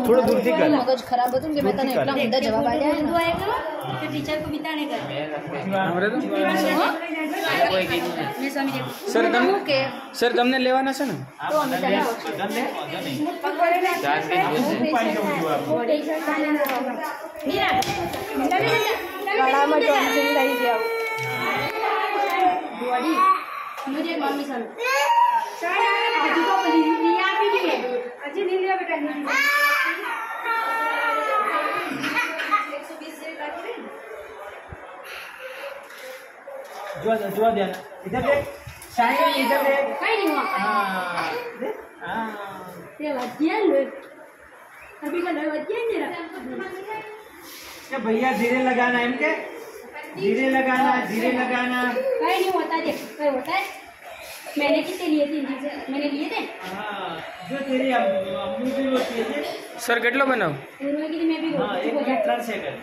थोड़ा दूर थी कर मगज खराब હતું કે મેં તને એટલા ઊંધા જવાબ આપ્યા ને तो टीचर को बिता नहीं कर हमरे तो मैं समझे सर તમને લેવાના છે ને તો અમે તને ગળામાં ટોન્સિલ થઈ ગયા बॉडी मुझे मम्मी सन अजी को लिया भी नहीं है अजी नहीं लिया बेटा नहीं जो देना इधर देख शायद इधर देख कहीं नहीं हुआ हां ये वजिया लो अभी का लो वजिया नहीं रहा क्या भैया धीरे लगाना है इनके धीरे लगाना कहीं नहीं होता देख कहीं होता है मैंने कितने लिए थे मैंने लिए थे हां जो तेरी अम्मू भी होती है सर કેટલો બનાવ पूर्व के लिए मैं भी हां 1 मिनट 3 सेकंड